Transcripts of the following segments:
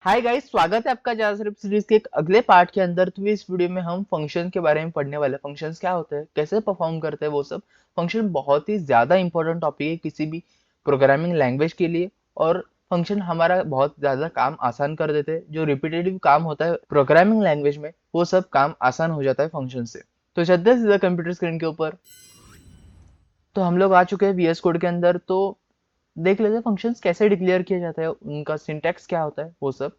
Hi guys, स्वागत है आपका जावास्क्रिप्ट सीरीज के एक अगले पार्ट के अंदर। तो इस वीडियो में हम फंक्शन के बारे में पढ़ने वाले हैं। फंक्शंस क्या होते हैं, कैसे परफॉर्म करते हैं, वो सब। फंक्शन बहुत ही ज्यादा इंपॉर्टेंट टॉपिक है किसी भी प्रोग्रामिंग लैंग्वेज के लिए। और फंक्शन हमारा बहुत ज्यादा काम आसान कर देते हैं। जो रिपीटेटिव काम होता है प्रोग्रामिंग लैंग्वेज में, वो सब काम आसान हो जाता है फंक्शन से। तो चलते हैं सीधा कंप्यूटर स्क्रीन के ऊपर। तो हम लोग आ चुके हैं वीएस कोड के अंदर। तो देख लेते हैं फंक्शंस कैसे डिक्लेयर किया जाता है, उनका सिंटैक्स क्या होता है, वो सब।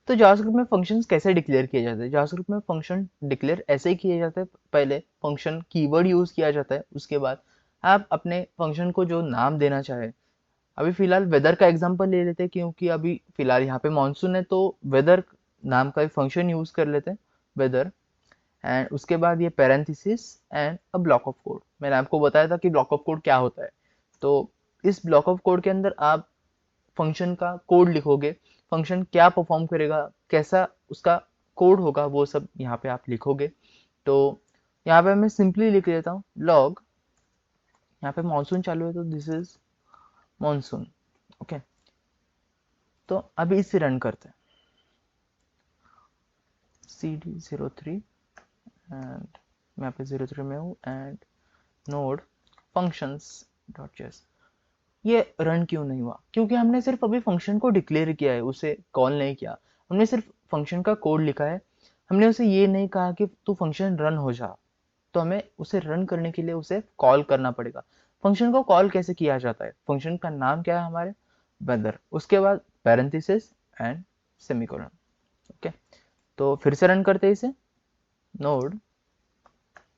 तो जावास्क्रिप्ट में फंक्शंस कैसे डिक्लेयर किए जाते हैं? जावास्क्रिप्ट में फंक्शन डिक्लेयर ऐसे ही किए जाते हैं। पहले फंक्शन कीवर्ड यूज किया जाता है, उसके बाद आप अपने फंक्शन को जो नाम देना चाहे। अभी फिलहाल वेदर का एग्जांपल ले लेते हैं, क्योंकि अभी फिलहाल यहाँ पे मानसून है, तो वेदर नाम का एक फंक्शन यूज कर लेते हैं, वेदर। एंड उसके बाद ये parenthesis and a block of code. मैंने आपको बताया था कि ब्लॉक ऑफ कोड क्या होता है। तो इस ब्लॉक ऑफ कोड के अंदर आप फंक्शन का कोड लिखोगे। फंक्शन क्या परफॉर्म करेगा, कैसा उसका कोड होगा, वो सब यहाँ पे आप लिखोगे। तो यहाँ पे मैं सिंपली लिख देता हूँ लॉग। यहाँ पे मानसून चालू है, तो दिस इज मानसून। ओके। तो अभी इसे रन करते हैं। CD03 एंड मैं यहाँ पे 03 में हूँ। And node functions dot JS. ये रन क्यों नहीं हुआ? क्योंकि हमने सिर्फ अभी फंक्शन को डिक्लेयर किया है, उसे कॉल नहीं किया। हमने सिर्फ फंक्शन का कोड लिखा है। हमने उसे ये नहीं कहा कि तू फंक्शन रन हो जा। तो हमें उसे रन करने के लिए उसे कॉल करना पड़ेगा। फंक्शन को कॉल कैसे किया जाता है? फंक्शन का नाम क्या है हमारे? वेदर। उसके बाद पैरेंथेसिस एंड सेमीकोलन। ओके। तो फिर से रन करते हैं इसे। Node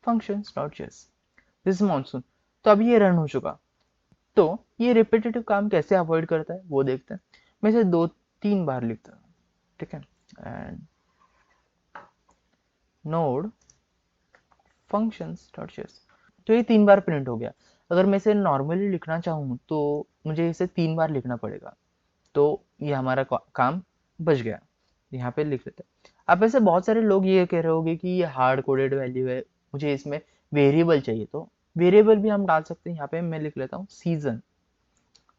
functions dot JS. This is monsoon. तो अभी ये रन हो चुका। तो ये रिपीटेटिव काम कैसे अवॉइड करता है, वो देखते हैं। मैं इसे 2-3 बार लिखता हूँ। ठीक है। And node functions dot JS. तो ये 3 बार प्रिंट हो गया। अगर मैं इसे नॉर्मली लिखना चाहूँ तो मुझे इसे 3 बार लिखना पड़ेगा। तो ये हमारा काम बच गया। यहाँ पे लिख लेते हैं। अब ऐसे बहुत सारे लोग ये कह रहे होंगे कि ये हार्ड कोडेड वैल्यू है, मुझे इसमें वेरिएबल चाहिए। तो वेरिएबल भी हम डाल सकते हैं। यहाँ पे मैं लिख लेता हूँ सीजन।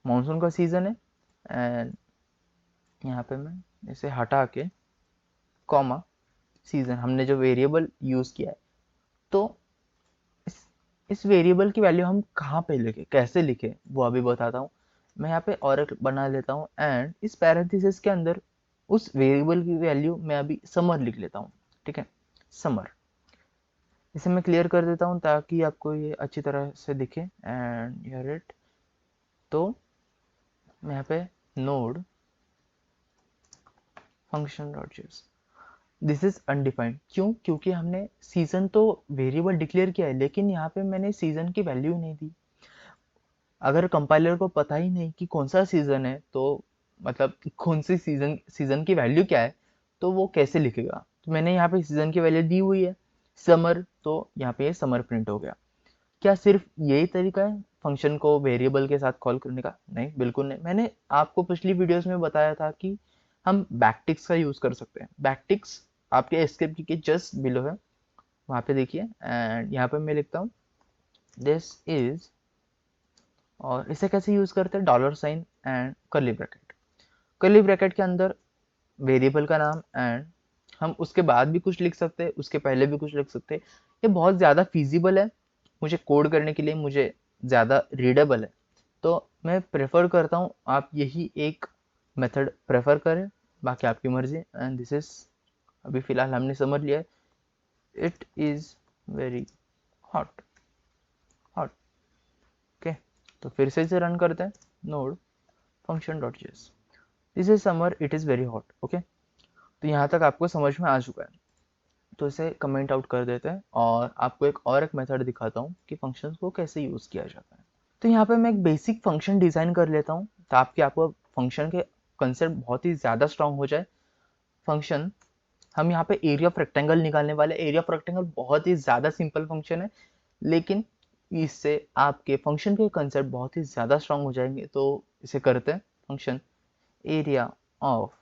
मानसून का सीजन है। एंड यहाँ पे मैं इसे हटा के कॉमा सीजन, हमने जो वेरिएबल यूज किया है। तो इस इस वेरिएबल की वैल्यू हम कहाँ पे लिखे, कैसे लिखे, वो अभी बताता हूँ। मैं यहाँ पे और एक बना लेता हूँ। एंड इस पैरेंथेसिस के अंदर उस वेरिएबल की वैल्यू मैं अभी समर लिख लेता हूँ। ठीक है, समर। इसे मैं क्लियर कर देता हूँ ताकि आपको ये अच्छी तरह से दिखे। And here it. तो मैं यहाँ पे node function dot JS. This is undefined. क्यों? क्योंकि हमने सीजन तो वेरिएबल डिक्लेयर किया है, लेकिन यहाँ पे मैंने सीजन की वैल्यू नहीं दी। अगर कंपाइलर को पता ही नहीं कि कौन सा सीजन है, तो मतलब कौन सी सीजन की वैल्यू क्या है, तो वो कैसे लिखेगा? तो मैंने यहाँ पे सीजन की वैल्यू दी हुई है, समर। तो यहाँ पे समर प्रिंट हो गया। क्या सिर्फ यही तरीका है फंक्शन को वेरिएबल के साथ कॉल करने का? नहीं, बिल्कुल नहीं। मैंने आपको पिछली वीडियोस में बताया था कि हम बैकटिक्स का यूज कर सकते हैं। बैकटिक्स आपके एस्केप की के जस्ट बिलो है, वहां पे देखिए। एंड यहाँ पे मैं लिखता हूँ दिस इज। और इसे कैसे यूज करते हैं? Dollar sign and curly bracket. Curly bracket के अंदर वेरिएबल का नाम। एंड हम उसके बाद भी कुछ लिख सकते हैं, उसके पहले भी कुछ लिख सकते हैं। ये बहुत ज़्यादा फीजिबल है मुझे कोड करने के लिए, मुझे ज़्यादा रीडेबल है। तो मैं प्रेफर करता हूँ आप यही एक मेथड प्रेफर करें। बाकी आपकी मर्जी। एंड दिस इज, अभी फिलहाल हमने समझ लिया है, it is very hot. Hot. Okay. तो फिर से इसे रन करते हैं। Node function dot JS. This is summer, it is very hot. Okay. तो यहाँ तक आपको समझ में आ चुका है। तो इसे कमेंट आउट कर देते हैं और आपको एक मेथड दिखाता हूँ कि फंक्शंस को कैसे यूज़ किया जाता है। तो यहाँ पे मैं एक बेसिक फंक्शन डिज़ाइन कर लेता हूँ ताकि आपको फंक्शन के कंसेप्ट बहुत ही ज़्यादा स्ट्रांग हो जाए। फंक्शन, हम यहाँ पे एरिया ऑफ रेक्टेंगल निकालने वाले। एरिया ऑफ रेक्टेंगल बहुत ही ज़्यादा सिंपल फंक्शन है, लेकिन इससे आपके फंक्शन के कंसेप्ट बहुत ही ज़्यादा स्ट्रांग हो जाएंगे। तो इसे करते हैं। फंक्शन एरिया ऑफ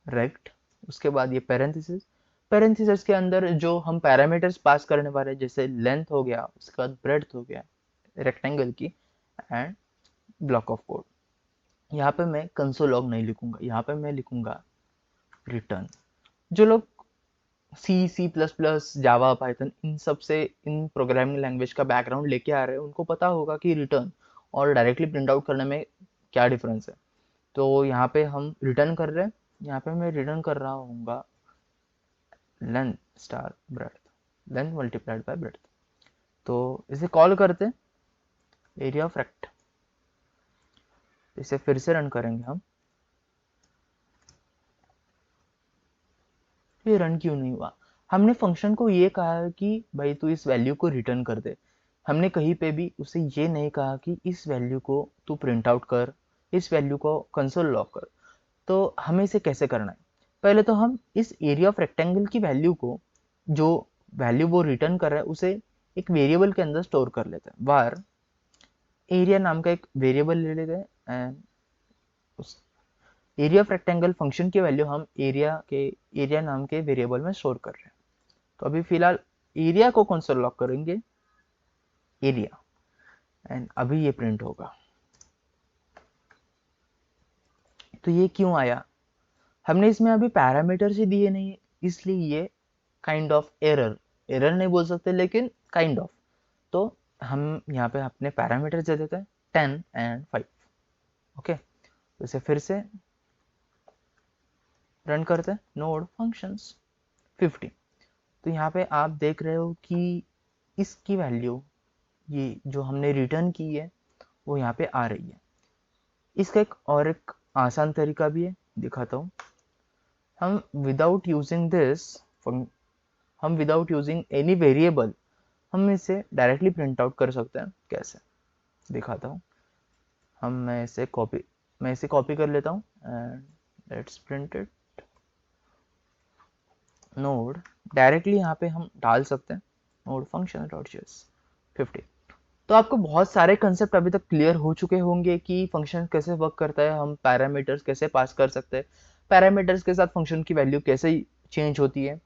रेक्ट, उसके बाद ये पैरेंथेसिस। पैरेंथेसिस के अंदर जो हम पैरामीटर्स पास करने वाले हैं, जैसे लेंथ हो गया, उसके बाद ब्रेड्थ हो गया रेक्टेंगल की। And block of code. यहाँ पे मैं कंसोल लॉग नहीं लिखूंगा, यहाँ पे मैं लिखूंगा रिटर्न। जो लोग सी, सी प्लस प्लस, जावा, पाइथन इन सब से, इन प्रोग्रामिंग लैंग्वेज का बैकग्राउंड लेके आ रहे हैं, उनको पता होगा कि रिटर्न और डायरेक्टली प्रिंट आउट करने में क्या डिफरेंस है। तो यहाँ पे हम रिटर्न कर रहे हैं, यहाँ पे मैं रिटर्न कर रहा हूँ length star breadth, length multiplied by breadth. तो इसे कॉल करते हैं एरिया ऑफ रेक्ट। इसे फिर से रन करेंगे हम। ये रन क्यों नहीं हुआ? हमने फंक्शन को ये कहा कि भाई तू इस वैल्यू को रिटर्न कर दे। हमने कहीं पे भी उसे ये नहीं कहा कि इस वैल्यू को तू प्रिंट आउट कर, इस वैल्यू को कंसोल लॉग कर। तो हमें इसे कैसे करना है? पहले तो हम इस एरिया ऑफ रेक्टेंगल की वैल्यू को, जो वैल्यू वो रिटर्न कर रहा है, उसे एक वेरिएबल के अंदर स्टोर कर लेते हैं। var एरिया नाम का एक वेरिएबल ले लेते हैं एंड उस एरिया ऑफ रेक्टेंगल फंक्शन की वैल्यू हम एरिया नाम के वेरिएबल में स्टोर कर रहे हैं। तो अभी फिलहाल एरिया को कंसोल लॉग करेंगे एरिया, एंड अभी ये प्रिंट होगा। तो ये क्यों आया? हमने इसमें अभी पैरामीटर्स ही दिए नहीं है, इसलिए ये काइंड ऑफ एरर, एरर नहीं बोल सकते लेकिन काइंड ऑफ। तो हम यहाँ पे अपने पैरामीटर्स दे देते हैं 10 एंड 5। ओके, तो इसे फिर से रन करते हैं, नोड फंक्शंस 50। तो यहाँ पे आप देख रहे हो कि इसकी वैल्यू, ये जो हमने रिटर्न की है, वो यहाँ पे आ रही है। इसका एक आसान तरीका भी है, दिखाता हूँ। हम विदाउट यूजिंग हम विदाउट यूजिंग एनी वेरिएबल हम इसे डायरेक्टली प्रिंट आउट कर सकते हैं। कैसे, दिखाता हूँ। मैं इसे कॉपी कर लेता हूँ and let's print it. Node directly यहाँ पे हम डाल सकते हैं, नोड फंक्शन डॉट जेएस 50। तो आपको बहुत सारे कंसेप्ट अभी तक क्लियर हो चुके होंगे कि फंक्शन कैसे वर्क करता है, हम पैरामीटर्स कैसे पास कर सकते हैं, पैरामीटर्स के साथ फंक्शन की वैल्यू कैसे चेंज होती है।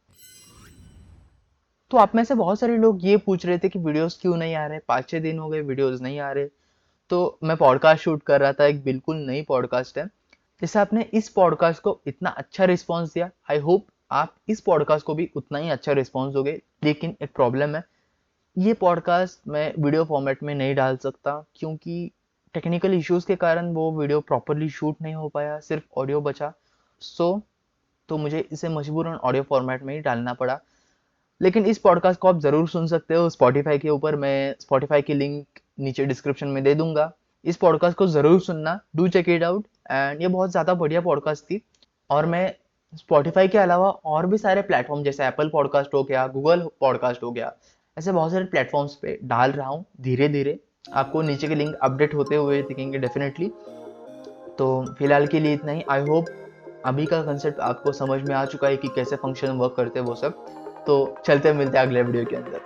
तो आप में से बहुत सारे लोग ये पूछ रहे थे कि वीडियोस क्यों नहीं आ रहे, 5-6 दिन हो गए वीडियोस नहीं आ रहे। तो मैं पॉडकास्ट शूट कर रहा था, एक बिल्कुल नई पॉडकास्ट है। जैसे आपने इस पॉडकास्ट को इतना अच्छा रिस्पॉन्स दिया, आई होप आप इस पॉडकास्ट को भी उतना ही अच्छा रिस्पॉन्स दोगे। लेकिन एक प्रॉब्लम है, ये पॉडकास्ट मैं वीडियो फॉर्मेट में नहीं डाल सकता क्योंकि टेक्निकल इश्यूज के कारण वो वीडियो प्रॉपरली शूट नहीं हो पाया, सिर्फ ऑडियो बचा। तो मुझे इसे मजबूरन ऑडियो फॉर्मेट में ही डालना पड़ा। लेकिन इस पॉडकास्ट को आप ज़रूर सुन सकते हो स्पॉटिफाई के ऊपर, मैं स्पॉटिफाई की लिंक नीचे डिस्क्रिप्शन में दे दूंगा। इस पॉडकास्ट को ज़रूर सुनना, do check it out. And ये बहुत ज़्यादा बढ़िया पॉडकास्ट थी। और मैं स्पॉटिफाई के अलावा और भी सारे प्लेटफॉर्म जैसे एप्पल पॉडकास्ट हो गया, गूगल पॉडकास्ट हो गया, ऐसे बहुत सारे प्लेटफॉर्म्स पे डाल रहा हूँ धीरे धीरे। आपको नीचे के लिंक अपडेट होते हुए दिखेंगे डेफिनेटली। तो फिलहाल के लिए इतना ही। आई होप अभी का कंसेप्ट आपको समझ में आ चुका है कि कैसे फंक्शन वर्क करते हैं वो सब। तो चलते मिलते हैं अगले वीडियो के अंदर।